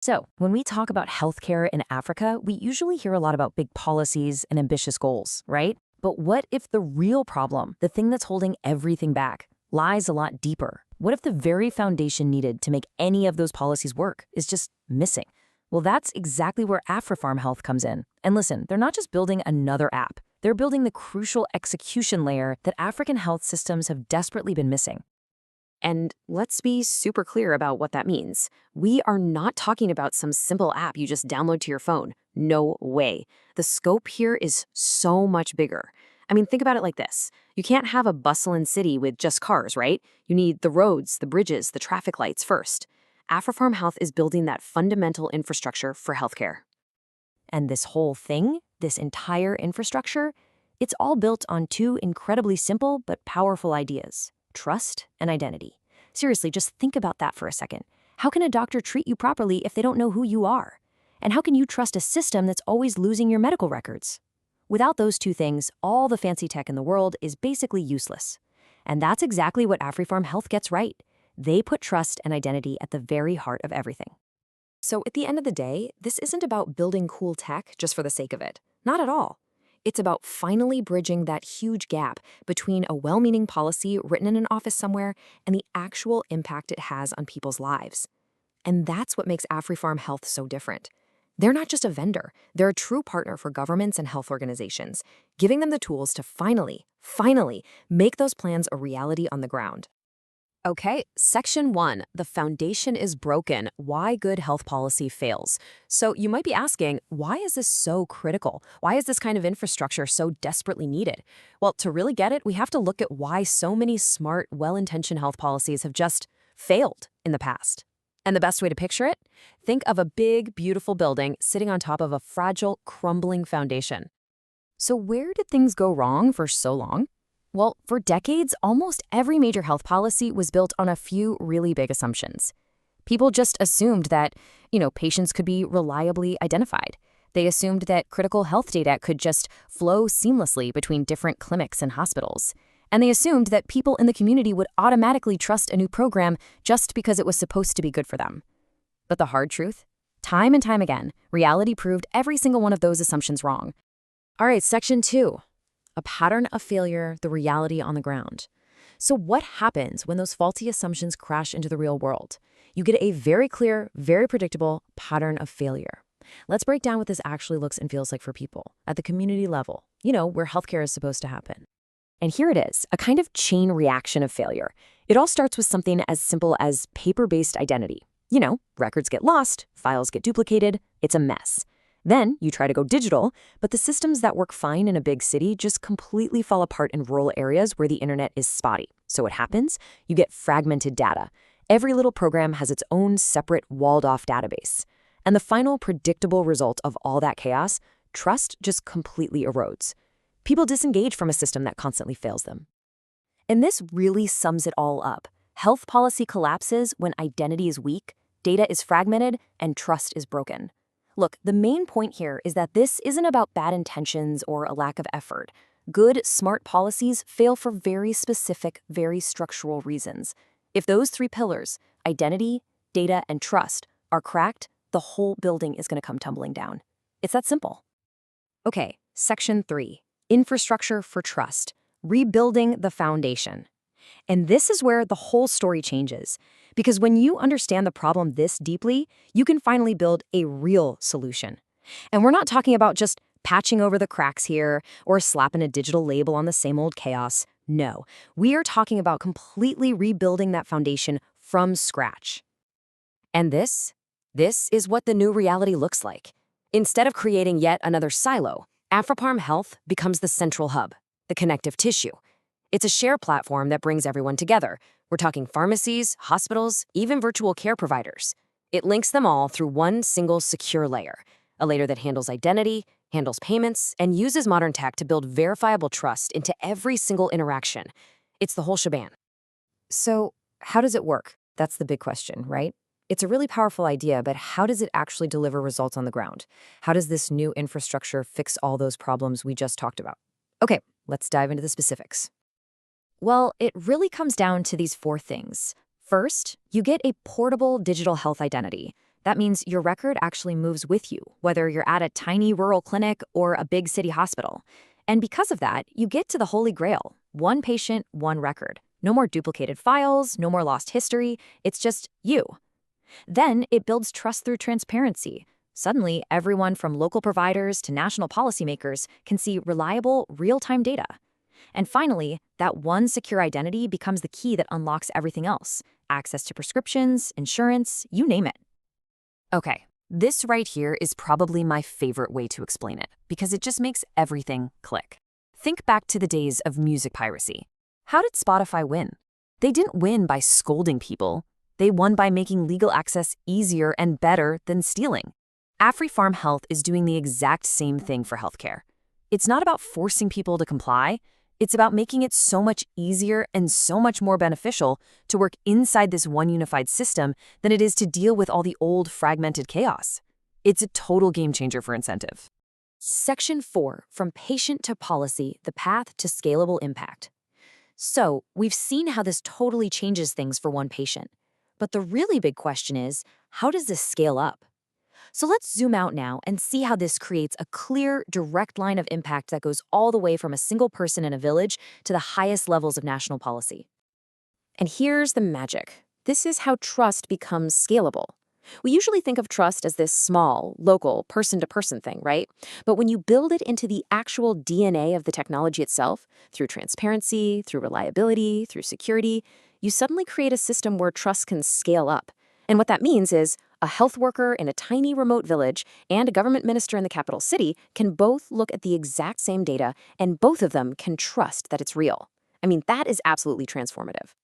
So, when we talk about healthcare in Africa, we usually hear a lot about big policies and ambitious goals, right? But what if the real problem, the thing that's holding everything back, lies a lot deeper? What if the very foundation needed to make any of those policies work is just missing? Well, that's exactly where AfriPharm Health comes in. And listen, they're not just building another app. They're building the crucial execution layer that African health systems have desperately been missing. And let's be super clear about what that means. We are not talking about some simple app you just download to your phone. No way. The scope here is so much bigger. I mean, think about it like this. You can't have a bustling city with just cars, right? You need the roads, the bridges, the traffic lights first. AfriPharm Health is building that fundamental infrastructure for healthcare. And this whole thing, this entire infrastructure, it's all built on two incredibly simple but powerful ideas: trust and identity. Seriously, just think about that for a second. How can a doctor treat you properly if they don't know who you are? And how can you trust a system that's always losing your medical records? Without those two things, all the fancy tech in the world is basically useless. And that's exactly what AfriPharm Health gets right. They put trust and identity at the very heart of everything. So at the end of the day, this isn't about building cool tech just for the sake of it. Not at all. It's about finally bridging that huge gap between a well-meaning policy written in an office somewhere and the actual impact it has on people's lives. And that's what makes AfriPharm Health so different. They're not just a vendor, they're a true partner for governments and health organizations, giving them the tools to finally make those plans a reality on the ground. Okay, Section 1, the foundation is broken, why good health policy fails. So you might be asking, why is this so critical? Why is this kind of infrastructure so desperately needed? Well, to really get it, we have to look at why so many smart, well-intentioned health policies have just failed in the past. And the best way to picture it? Think of a big, beautiful building sitting on top of a fragile, crumbling foundation. So where did things go wrong for so long? Well, for decades, almost every major health policy was built on a few really big assumptions. People just assumed that, patients could be reliably identified. They assumed that critical health data could just flow seamlessly between different clinics and hospitals. And they assumed that people in the community would automatically trust a new program just because it was supposed to be good for them. But the hard truth? Time and time again, reality proved every single one of those assumptions wrong. All right, Section 2. A pattern of failure, the reality on the ground. So what happens when those faulty assumptions crash into the real world? You get a very clear, very predictable pattern of failure. Let's break down what this actually looks and feels like for people at the community level, where healthcare is supposed to happen. And here it is, a kind of chain reaction of failure. It all starts with something as simple as paper-based identity. Records get lost, files get duplicated, it's a mess. Then you try to go digital, but the systems that work fine in a big city just completely fall apart in rural areas where the internet is spotty. So what happens? You get fragmented data. Every little program has its own separate walled-off database. And the final predictable result of all that chaos, trust just completely erodes. People disengage from a system that constantly fails them. And this really sums it all up. Health policy collapses when identity is weak, data is fragmented, and trust is broken. Look, the main point here is that this isn't about bad intentions or a lack of effort. Good, smart policies fail for very specific, very structural reasons. If those three pillars, identity, data, and trust, are cracked, the whole building is going to come tumbling down. It's that simple. Okay, Section 3, infrastructure for trust, rebuilding the foundation. And this is where the whole story changes. Because when you understand the problem this deeply, you can finally build a real solution. And we're not talking about just patching over the cracks here or slapping a digital label on the same old chaos. No, we are talking about completely rebuilding that foundation from scratch. And this is what the new reality looks like. Instead of creating yet another silo, AfriPharm Health becomes the central hub, the connective tissue. It's a shared platform that brings everyone together. We're talking pharmacies, hospitals, even virtual care providers. It links them all through one single secure layer, a layer that handles identity, handles payments, and uses modern tech to build verifiable trust into every single interaction. It's the whole shebang. So, how does it work? That's the big question, right? It's a really powerful idea, but how does it actually deliver results on the ground? How does this new infrastructure fix all those problems we just talked about? Okay, let's dive into the specifics. Well, it really comes down to these four things. First, you get a portable digital health identity. That means your record actually moves with you, whether you're at a tiny rural clinic or a big city hospital. And because of that, you get to the holy grail: one patient, one record. No more duplicated files, no more lost history. It's just you. Then it builds trust through transparency. Suddenly, everyone from local providers to national policymakers can see reliable, real-time data. And finally, that one secure identity becomes the key that unlocks everything else: access to prescriptions, insurance, you name it. Okay, this right here is probably my favorite way to explain it, because it just makes everything click. Think back to the days of music piracy. How did Spotify win? They didn't win by scolding people. They won by making legal access easier and better than stealing. AfriPharm Health is doing the exact same thing for healthcare. It's not about forcing people to comply. It's about making it so much easier and so much more beneficial to work inside this one unified system than it is to deal with all the old fragmented chaos. It's a total game changer for incentive. Section 4, From Patient to Policy, the Path to Scalable Impact. So, we've seen how this totally changes things for one patient. But the really big question is, how does this scale up? So let's zoom out now and see how this creates a clear, direct line of impact that goes all the way from a single person in a village to the highest levels of national policy. And here's the magic. This is how trust becomes scalable. We usually think of trust as this small, local, person-to-person thing, right? But when you build it into the actual DNA of the technology itself, through transparency, through reliability, through security, you suddenly create a system where trust can scale up. And what that means is a health worker in a tiny remote village and a government minister in the capital city can both look at the exact same data, and both of them can trust that it's real. I mean, that is absolutely transformative.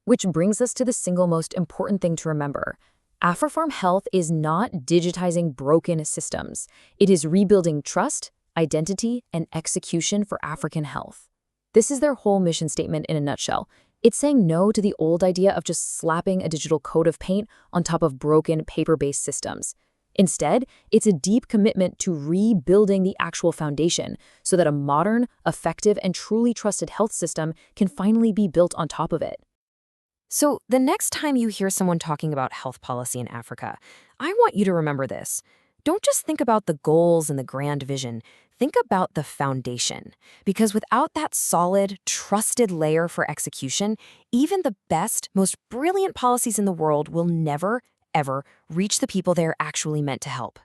Which brings us to the single most important thing to remember. AfriPharm Health is not digitizing broken systems. It is rebuilding trust, identity, and execution for African health. This is their whole mission statement in a nutshell. It's saying no to the old idea of just slapping a digital coat of paint on top of broken paper-based systems. Instead, it's a deep commitment to rebuilding the actual foundation so that a modern, effective, and truly trusted health system can finally be built on top of it. So the next time you hear someone talking about health policy in Africa, I want you to remember this. Don't just think about the goals and the grand vision. Think about the foundation. Because without that solid, trusted layer for execution, even the best, most brilliant policies in the world will never, ever reach the people they're actually meant to help.